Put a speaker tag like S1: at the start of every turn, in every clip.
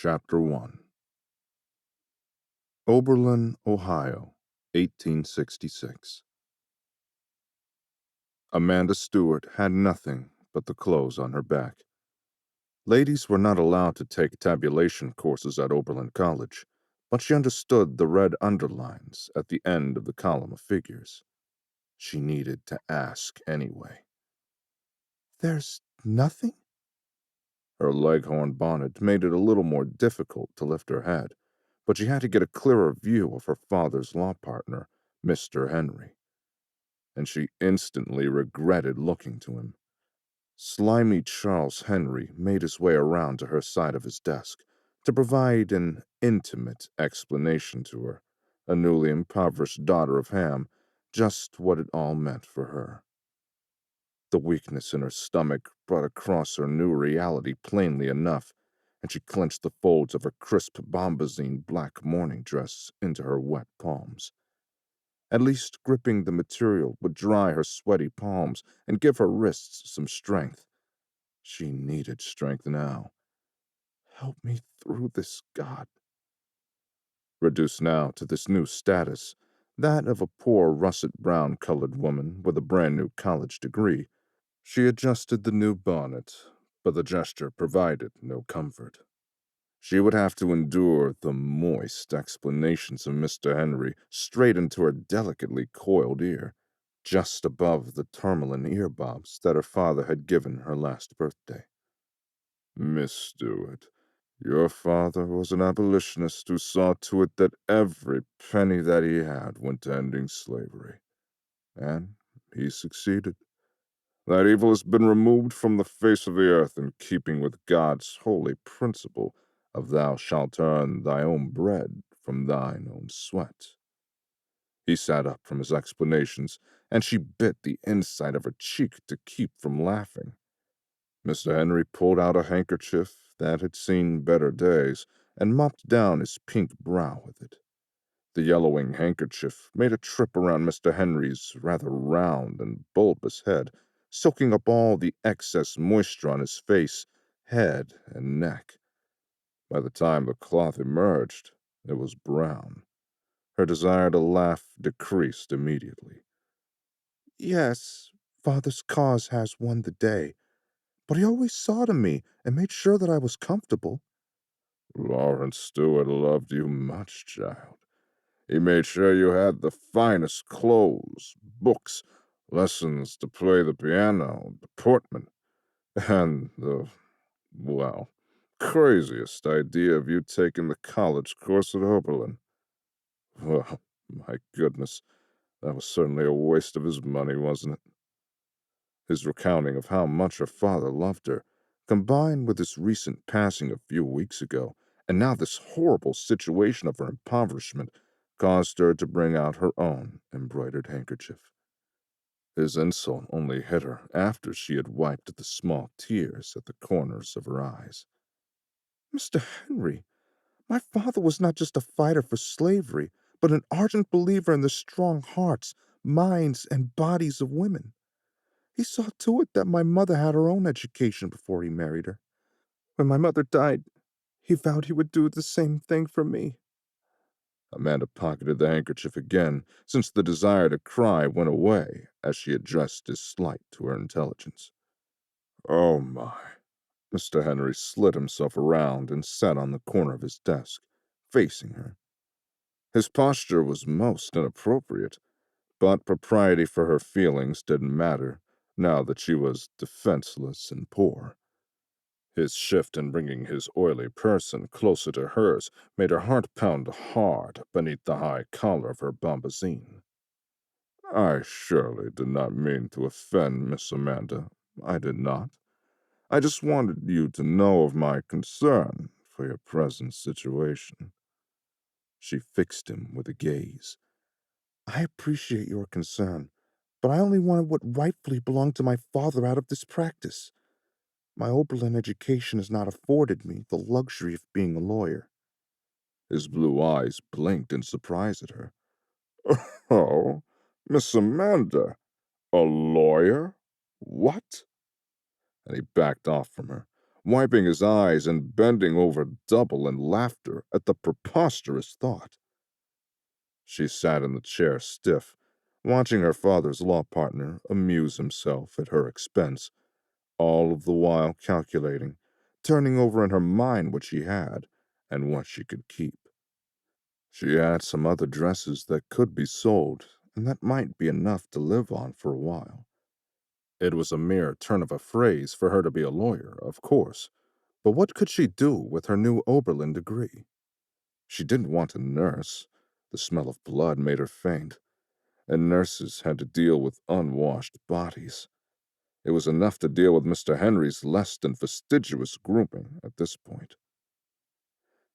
S1: Chapter 1. Oberlin, Ohio, 1866. Amanda Stewart had nothing but the clothes on her back. Ladies were not allowed to take tabulation courses at Oberlin College, but she understood the red underlines at the end of the column of figures. She needed to ask anyway. "There's nothing?" Her leghorn bonnet made it a little more difficult to lift her head, but she had to get a clearer view of her father's law partner, Mr. Henry, and she instantly regretted looking to him. Slimy Charles Henry made his way around to her side of his desk to provide an intimate explanation to her, a newly impoverished daughter of Ham, just what it all meant for her. The weakness in her stomach brought across her new reality plainly enough, and she clenched the folds of her crisp bombazine black morning dress into her wet palms. At least gripping the material would dry her sweaty palms and give her wrists some strength. She needed strength now. "Help me through this, God." Reduced now to this new status, that of a poor russet-brown colored woman with a brand-new college degree, she adjusted the new bonnet, but the gesture provided no comfort. She would have to endure the moist explanations of Mr. Henry straight into her delicately coiled ear, just above the tourmaline earbobs that her father had given her last birthday. "Miss Stewart, your father was an abolitionist who saw to it that every penny that he had went to ending slavery. And he succeeded. That evil has been removed from the face of the earth in keeping with God's holy principle of thou shalt earn thy own bread from thine own sweat." He sat up from his explanations, and she bit the inside of her cheek to keep from laughing. Mr. Henry pulled out a handkerchief that had seen better days and mopped down his pink brow with it. The yellowing handkerchief made a trip around Mr. Henry's rather round and bulbous head, soaking up all the excess moisture on his face, head, and neck. By the time the cloth emerged, it was brown. Her desire to laugh decreased immediately. "Yes, father's cause has won the day, but he always saw to me and made sure that I was comfortable." "Lawrence Stewart loved you much, child. He made sure you had the finest clothes, books, lessons to play the piano, deportment, and well, craziest idea of you taking the college course at Oberlin. Well, my goodness, that was certainly a waste of his money, wasn't it?" His recounting of how much her father loved her, combined with his recent passing a few weeks ago, and now this horrible situation of her impoverishment, caused her to bring out her own embroidered handkerchief. His insult only hit her after she had wiped the small tears at the corners of her eyes. "Mr. Henry, my father was not just a fighter for slavery, but an ardent believer in the strong hearts, minds, and bodies of women. He saw to it that my mother had her own education before he married her. When my mother died, he vowed he would do the same thing for me." Amanda pocketed the handkerchief again, since the desire to cry went away as she addressed his slight to her intelligence. "Oh, my." Mr. Henry slid himself around and sat on the corner of his desk, facing her. His posture was most inappropriate, but propriety for her feelings didn't matter, now that she was defenseless and poor. His shift in bringing his oily person closer to hers made her heart pound hard beneath the high collar of her bombazine. "I surely did not mean to offend, Miss Amanda. I did not. I just wanted you to know of my concern for your present situation." She fixed him with a gaze. "I appreciate your concern, but I only wanted what rightfully belonged to my father out of this practice. My Oberlin education has not afforded me the luxury of being a lawyer." His blue eyes blinked in surprise at her. "Oh, Miss Amanda, a lawyer? What?" And he backed off from her. wiping his eyes and bending over double in laughter at the preposterous thought. She sat in the chair stiff, watching her father's law partner amuse himself at her expense, all of the while calculating, turning over in her mind what she had and what she could keep. She had some other dresses that could be sold, and that might be enough to live on for a while. It was a mere turn of a phrase for her to be a lawyer, of course, but what could she do with her new Oberlin degree? She didn't want to nurse. The smell of blood made her faint, and nurses had to deal with unwashed bodies. It was enough to deal with Mr. Henry's less than fastidious grooming at this point.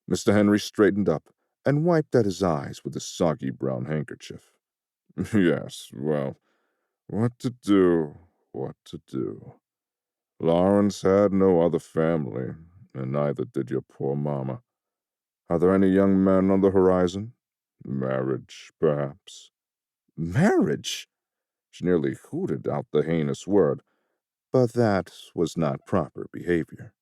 S1: Mr. Henry straightened up and wiped at his eyes with a soggy brown handkerchief. Yes, well, what to do, what to do. Lawrence had no other family, and neither did your poor mamma. Are there any young men on the horizon? Marriage, perhaps. Marriage? She nearly hooted out the heinous word, but that was not proper behavior.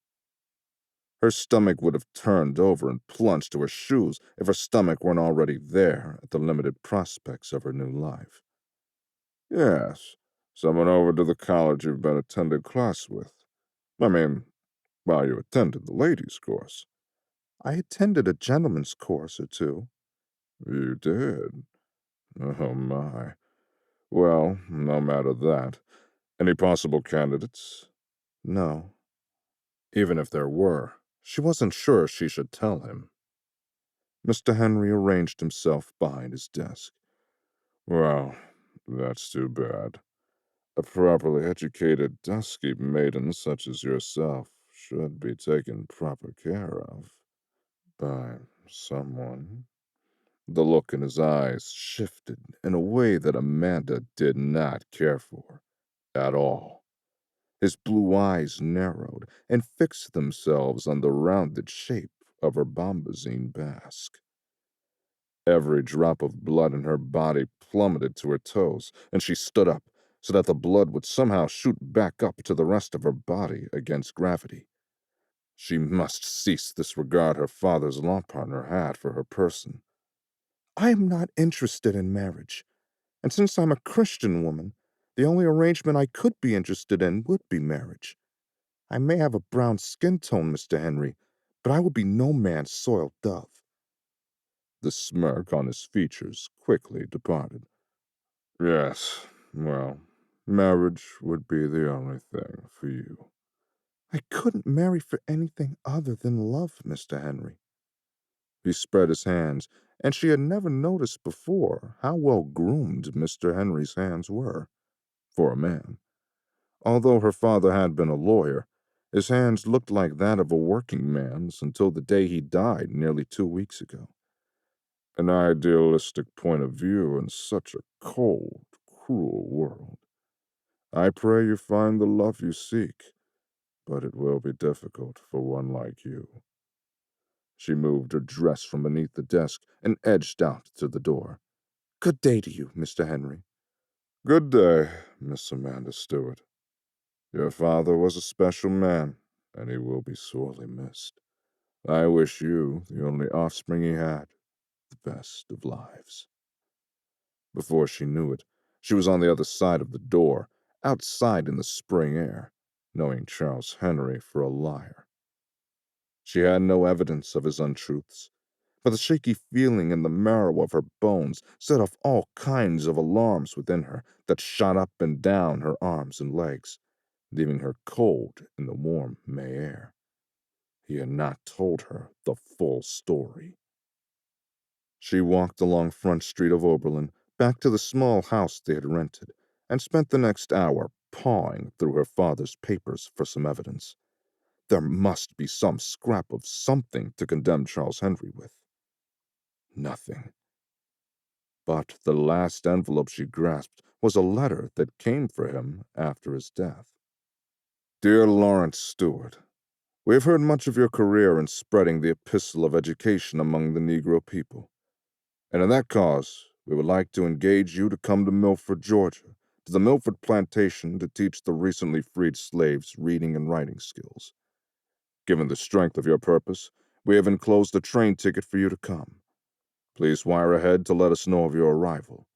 S1: Her stomach would have turned over and plunged to her shoes if her stomach weren't already there at the limited prospects of her new life. Yes, someone over to the college you've been attending class with. I mean, while you attended the ladies' course. I attended a gentleman's course or two. You did? Oh, my. Well, no matter that. Any possible candidates? No. Even if there were, she wasn't sure she should tell him. Mr. Henry arranged himself behind his desk. Well, that's too bad. A properly educated, dusky maiden such as yourself should be taken proper care of by someone. The look in his eyes shifted in a way that Amanda did not care for at all. His blue eyes narrowed and fixed themselves on the rounded shape of her bombazine basque. Every drop of blood in her body plummeted to her toes, and she stood up so that the blood would somehow shoot back up to the rest of her body against gravity. She must cease this regard her father's law partner had for her person. I am not interested in marriage, and since I'm a Christian woman, the only arrangement I could be interested in would be marriage. I may have a brown skin tone, Mr. Henry, but I will be no man's soiled dove. The smirk on his features quickly departed. Yes, well, marriage would be the only thing for you. I couldn't marry for anything other than love, Mr. Henry. He spread his hands, and she had never noticed before how well groomed Mr. Henry's hands were, for a man. Although her father had been a lawyer, his hands looked like that of a working man's until the day he died nearly 2 weeks ago. An idealistic point of view in such a cold, cruel world. I pray you find the love you seek, but it will be difficult for one like you. She moved her dress from beneath the desk and edged out to the door. Good day to you, Mr. Henry. Good day, Miss Amanda Stewart. Your father was a special man, and he will be sorely missed. I wish you, the only offspring he had, the best of lives. Before she knew it, she was on the other side of the door, outside in the spring air, knowing Charles Henry for a liar. She had no evidence of his untruths, but the shaky feeling in the marrow of her bones set off all kinds of alarms within her that shot up and down her arms and legs, leaving her cold in the warm May air. He had not told her the full story. She walked along Front Street of Oberlin, back to the small house they had rented, and spent the next hour pawing through her father's papers for some evidence. There must be some scrap of something to condemn Charles Henry with. Nothing. But the last envelope she grasped was a letter that came for him after his death. Dear Lawrence Stewart, we have heard much of your career in spreading the epistle of education among the Negro people. And in that cause, we would like to engage you to come to Milford, Georgia, to the Milford plantation to teach the recently freed slaves reading and writing skills. Given the strength of your purpose, we have enclosed a train ticket for you to come. Please wire ahead to let us know of your arrival.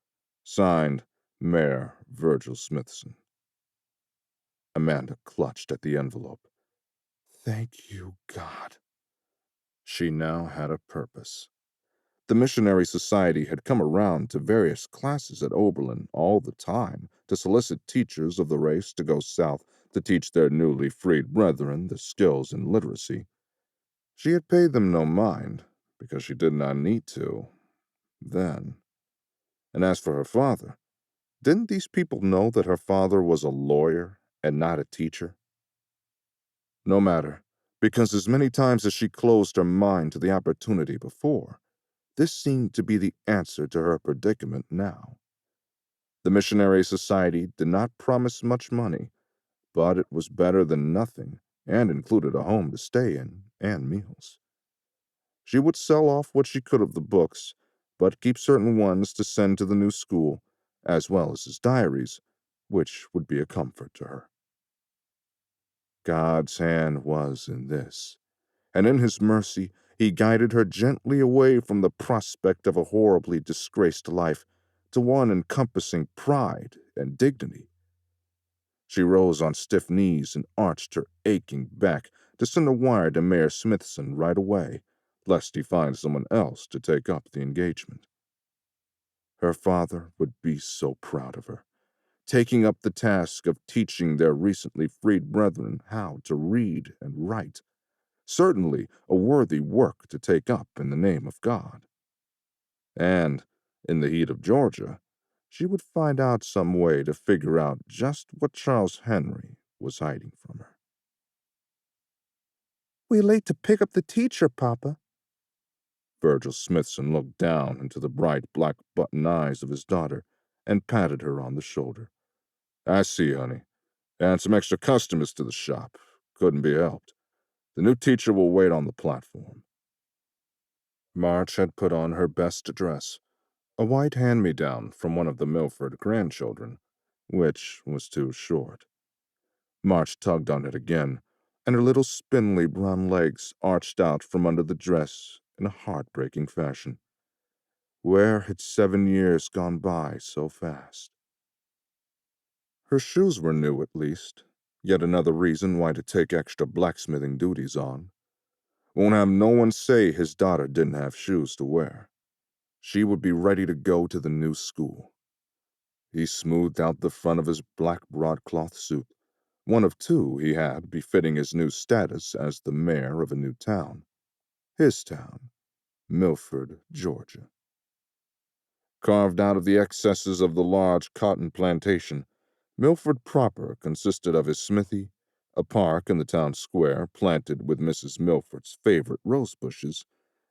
S1: Signed, Mayor Virgil Smithson. Amanda clutched at the envelope. Thank you, God. She now had a purpose. The missionary society had come around to various classes at Oberlin all the time to solicit teachers of the race to go south to teach their newly freed brethren the skills in literacy. She had paid them no mind, because she did not need to, then. And as for her father, didn't these people know that her father was a lawyer and not a teacher? No matter, because as many times as she closed her mind to the opportunity before, this seemed to be the answer to her predicament now. The missionary society did not promise much money, but it was better than nothing and included a home to stay in and meals. She would sell off what she could of the books, but keep certain ones to send to the new school, as well as his diaries, which would be a comfort to her. God's hand was in this, and in his mercy he guided her gently away from the prospect of a horribly disgraced life to one encompassing pride and dignity. She rose on stiff knees and arched her aching back to send a wire to Mayor Smithson right away, lest he find someone else to take up the engagement. Her father would be so proud of her, taking up the task of teaching their recently freed brethren how to read and write. Certainly a worthy work to take up in the name of God. And, in the heat of Georgia, she would find out some way to figure out just what Charles Henry was hiding from her. "We're late to pick up the teacher, Papa." Virgil Smithson looked down into the bright black button eyes of his daughter and patted her on the shoulder. "I see, honey. And some extra customers to the shop. Couldn't be helped. The new teacher will wait on the platform." March had put on her best dress, a white hand-me-down from one of the Milford grandchildren, which was too short. March tugged on it again, and her little spindly brown legs arched out from under the dress in a heartbreaking fashion. Where had 7 years gone by so fast? Her shoes were new, at least. Yet another reason why to take extra blacksmithing duties on. Won't have no one say his daughter didn't have shoes to wear. She would be ready to go to the new school. He smoothed out the front of his black broadcloth suit, one of two he had befitting his new status as the mayor of a new town. His town, Milford, Georgia. Carved out of the excesses of the large cotton plantation, Milford proper consisted of his smithy, a park in the town square planted with Mrs. Milford's favorite rose bushes,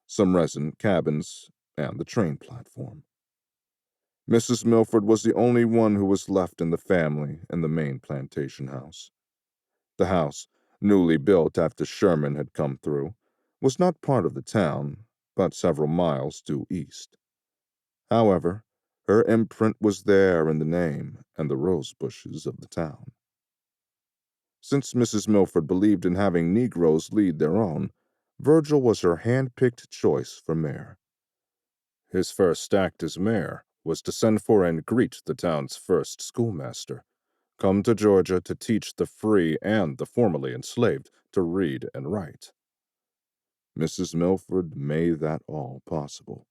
S1: some resin cabins, and the train platform. Mrs. Milford was the only one who was left in the family in the main plantation house. The house, newly built after Sherman had come through, was not part of the town, but several miles due east. However, her imprint was there in the name and the rose bushes of the town. Since Mrs. Milford believed in having Negroes lead their own, Virgil was her hand-picked choice for mayor. His first act as mayor was to send for and greet the town's first schoolmaster, come to Georgia to teach the free and the formerly enslaved to read and write. Mrs. Milford made that all possible,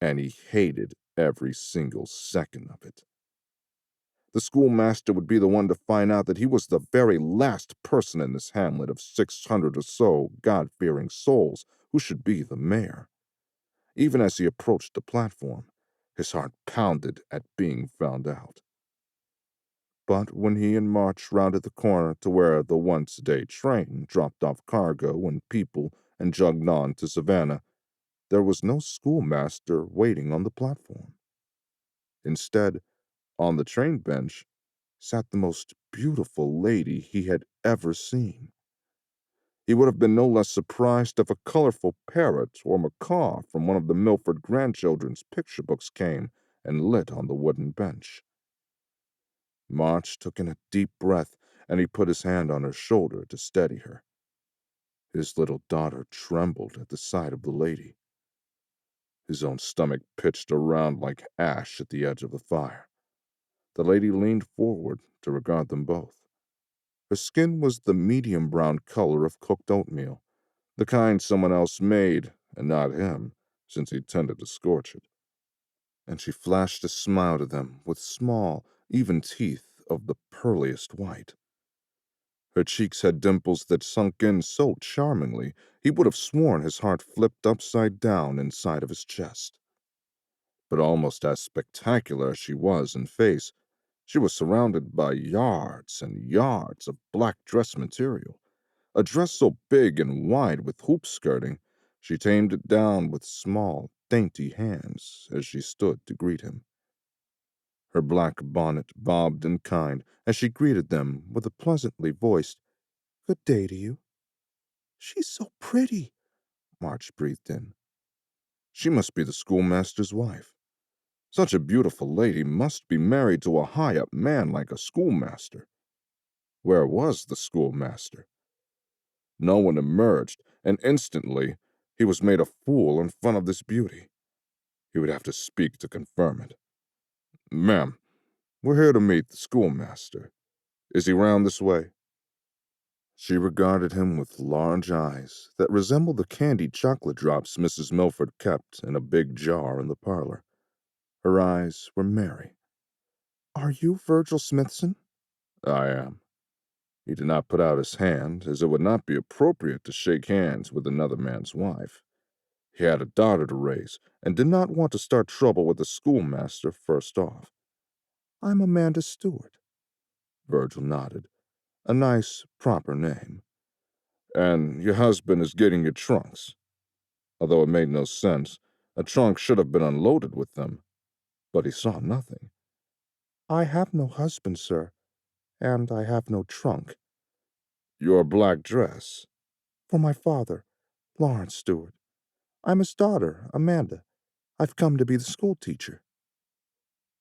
S1: and he hated every single second of it. The schoolmaster would be the one to find out that he was the very last person in this hamlet of 600 or so God-fearing souls who should be the mayor. Even as he approached the platform, his heart pounded at being found out. But when he and March rounded the corner to where the once-a-day train dropped off cargo and people and jogged on to Savannah, there was no schoolmaster waiting on the platform. Instead, on the train bench, sat the most beautiful lady he had ever seen. He would have been no less surprised if a colorful parrot or macaw from one of the Milford grandchildren's picture books came and lit on the wooden bench. March took in a deep breath, and he put his hand on her shoulder to steady her. His little daughter trembled at the sight of the lady. His own stomach pitched around like ash at the edge of the fire. The lady leaned forward to regard them both. Her skin was the medium brown color of cooked oatmeal, the kind someone else made, and not him, since he tended to scorch it. And she flashed a smile to them with small, even teeth of the pearliest white. Her cheeks had dimples that sunk in so charmingly he would have sworn his heart flipped upside down inside of his chest. But almost as spectacular as she was in face, she was surrounded by yards and yards of black dress material, a dress so big and wide with hoop skirting, she tamed it down with small, dainty hands as she stood to greet him. Her black bonnet bobbed in kind as she greeted them with a pleasantly voiced, "Good day to you." "She's so pretty," March breathed in. She must be the schoolmaster's wife. Such a beautiful lady must be married to a high-up man like a schoolmaster. Where was the schoolmaster? No one emerged, and instantly he was made a fool in front of this beauty. He would have to speak to confirm it. "Ma'am, we're here to meet the schoolmaster. Is he round this way?" She regarded him with large eyes that resembled the candied chocolate drops Mrs. Milford kept in a big jar in the parlor. Her eyes were merry. "Are you Virgil Smithson?" "I am." He did not put out his hand, as it would not be appropriate to shake hands with another man's wife. He had a daughter to raise, and did not want to start trouble with the schoolmaster first off. "I'm Amanda Stewart." Virgil nodded. "A nice, proper name." "And your husband is getting your trunks." Although it made no sense, a trunk should have been unloaded with them. But he saw nothing. "I have no husband, sir, and I have no trunk." "Your black dress?" "For my father, Lawrence Stewart. I'm his daughter, Amanda. I've come to be the schoolteacher."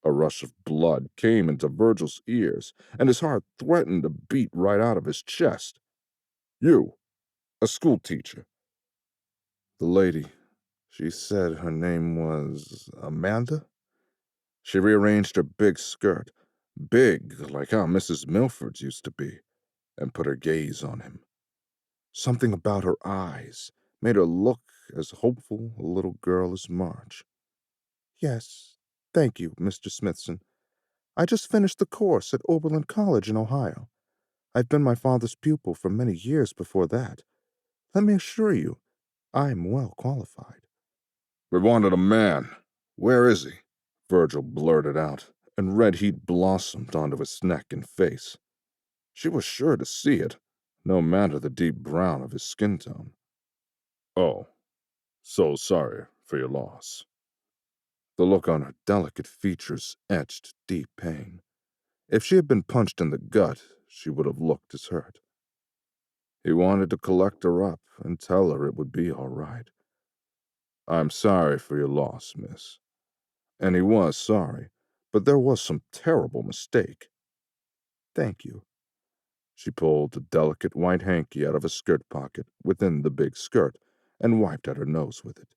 S1: A rush of blood came into Virgil's ears, and his heart threatened to beat right out of his chest. "You, a schoolteacher?" The lady, she said her name was Amanda? She rearranged her big skirt, big like how Mrs. Milford's used to be, and put her gaze on him. Something about her eyes made her look as hopeful a little girl as March. "Yes, thank you, Mr. Smithson. I just finished the course at Oberlin College in Ohio. I've been my father's pupil for many years before that. Let me assure you, I'm well qualified." "We wanted a man. Where is he?" Virgil blurted out, and red heat blossomed onto his neck and face. She was sure to see it, no matter the deep brown of his skin tone. "Oh, so sorry for your loss." The look on her delicate features etched deep pain. If she had been punched in the gut, she would have looked as hurt. He wanted to collect her up and tell her it would be all right. "I'm sorry for your loss, miss." And he was sorry, but there was some terrible mistake. "Thank you." She pulled a delicate white hanky out of a skirt pocket within the big skirt and wiped at her nose with it.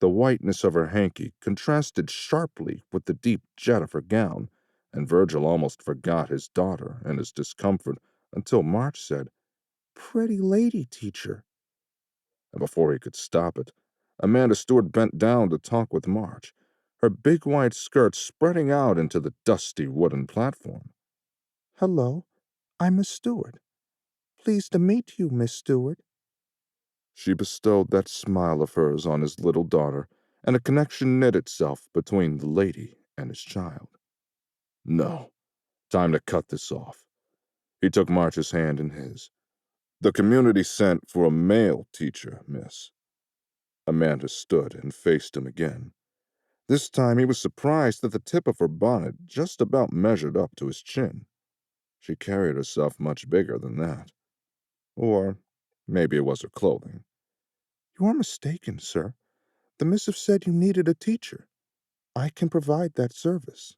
S1: The whiteness of her hanky contrasted sharply with the deep jet of her gown, and Virgil almost forgot his daughter and his discomfort until March said, "Pretty lady, teacher." And before he could stop it, Amanda Stewart bent down to talk with March, her big white skirt spreading out into the dusty wooden platform. "Hello, I'm Miss Stewart. Pleased to meet you, Miss Stewart." She bestowed that smile of hers on his little daughter, and a connection knit itself between the lady and his child. "No, time to cut this off." He took March's hand in his. "The community sent for a male teacher, miss." Amanda stood and faced him again. This time he was surprised that the tip of her bonnet just about measured up to his chin. She carried herself much bigger than that. Or maybe it was her clothing. "You are mistaken, sir. The missive said you needed a teacher. I can provide that service."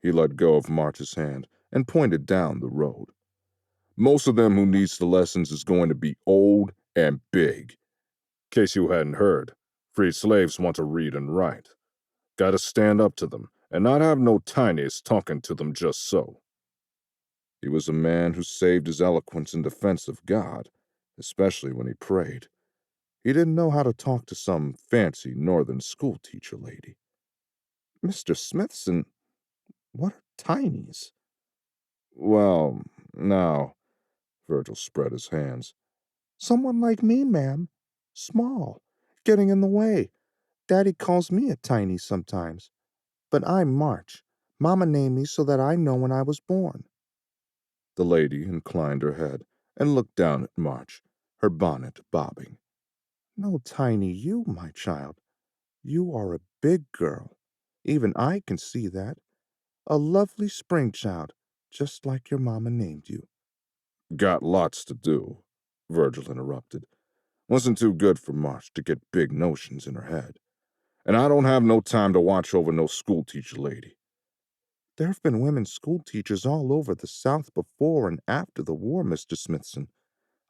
S1: He let go of March's hand and pointed down the road. Most of them who needs the lessons is going to be old and big. Case you hadn't heard, freed slaves want to read and write. Gotta stand up to them, and not have no tinies talking to them just so. He was a man who saved his eloquence in defense of God, especially when he prayed. He didn't know how to talk to some fancy northern schoolteacher lady.
S2: Mr. Smithson, what are tinies?
S1: Well, now, Virgil spread his hands.
S2: Someone like me, ma'am. Small, getting in the way. Daddy calls me a tiny sometimes. But I'm March. Mama named me so that I know when I was born.
S1: The lady inclined her head and looked down at March, her bonnet bobbing.
S2: No tiny you, my child. You are a big girl. Even I can see that. A lovely spring child, just like your mama named you.
S1: Got lots to do, Virgil interrupted. Wasn't too good for March to get big notions in her head. And I don't have no time to watch over no schoolteacher lady.
S2: There have been women school teachers all over the South before and after the war, Mr. Smithson.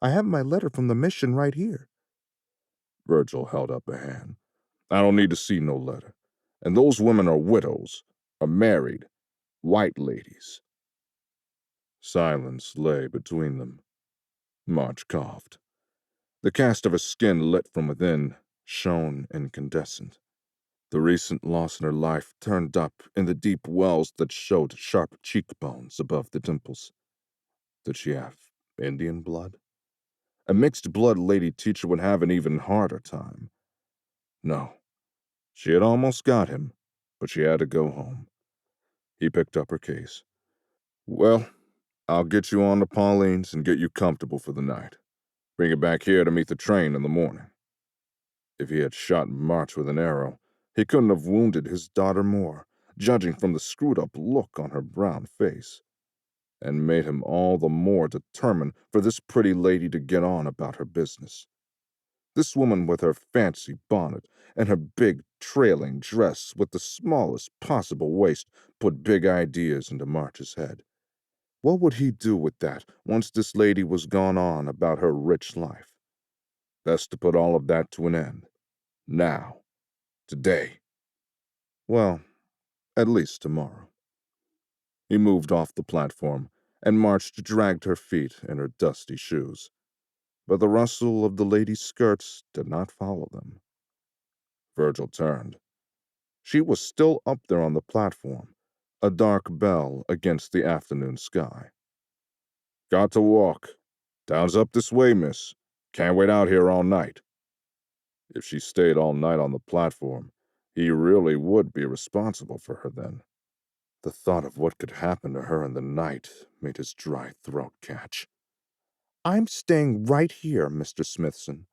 S2: I have my letter from the mission right here.
S1: Virgil held up a hand. I don't need to see no letter. And those women are widows, are married, white ladies. Silence lay between them. March coughed. The cast of her skin lit from within, shone incandescent. The recent loss in her life turned up in the deep wells that showed sharp cheekbones above the dimples. Did she have Indian blood? A mixed blood lady teacher would have an even harder time. No, she had almost got him, but she had to go home. He picked up her case. Well, I'll get you on to Pauline's and get you comfortable for the night. Bring it back here to meet the train in the morning. If he had shot March with an arrow, he couldn't have wounded his daughter more, judging from the screwed-up look on her brown face, and made him all the more determined for this pretty lady to get on about her business. This woman with her fancy bonnet and her big trailing dress with the smallest possible waist put big ideas into March's head. What would he do with that once this lady was gone on about her rich life? Best to put all of that to an end. Now. Today. Well, at least tomorrow. He moved off the platform and March dragged her feet in her dusty shoes. But the rustle of the lady's skirts did not follow them. Virgil turned. She was still up there on the platform, a dark bell against the afternoon sky. Got to walk. Town's up this way, miss. Can't wait out here all night. If she stayed all night on the platform, he really would be responsible for her then. The thought of what could happen to her in the night made his dry throat catch.
S2: I'm staying right here, Mr. Smithson.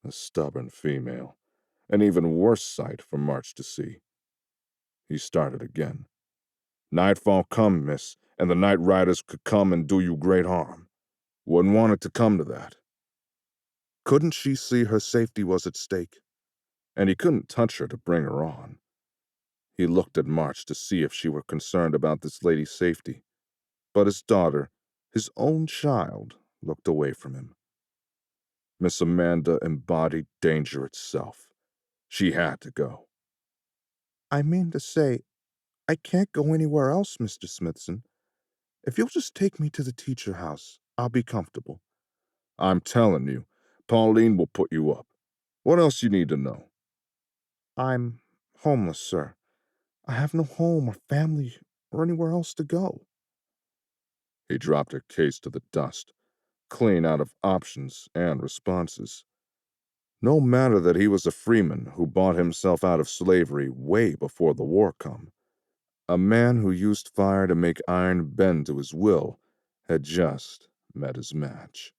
S1: A stubborn female. An even worse sight for March to see. He started again. Nightfall come, miss, and the night riders could come and do you great harm. Wouldn't want it to come to that. Couldn't she see her safety was at stake? And he couldn't touch her to bring her on. He looked at March to see if she were concerned about this lady's safety. But his daughter, his own child, looked away from him. Miss Amanda embodied danger itself. She had to go.
S2: I mean to say, I can't go anywhere else, Mr. Smithson. If you'll just take me to the teacher house, I'll be comfortable.
S1: I'm telling you, Pauline will put you up. What else you need to know?
S2: I'm homeless, sir. I have no home or family or anywhere else to go.
S1: He dropped her case to the dust, clean out of options and responses. No matter that he was a freeman who bought himself out of slavery way before the war come. A man who used fire to make iron bend to his will had just met his match.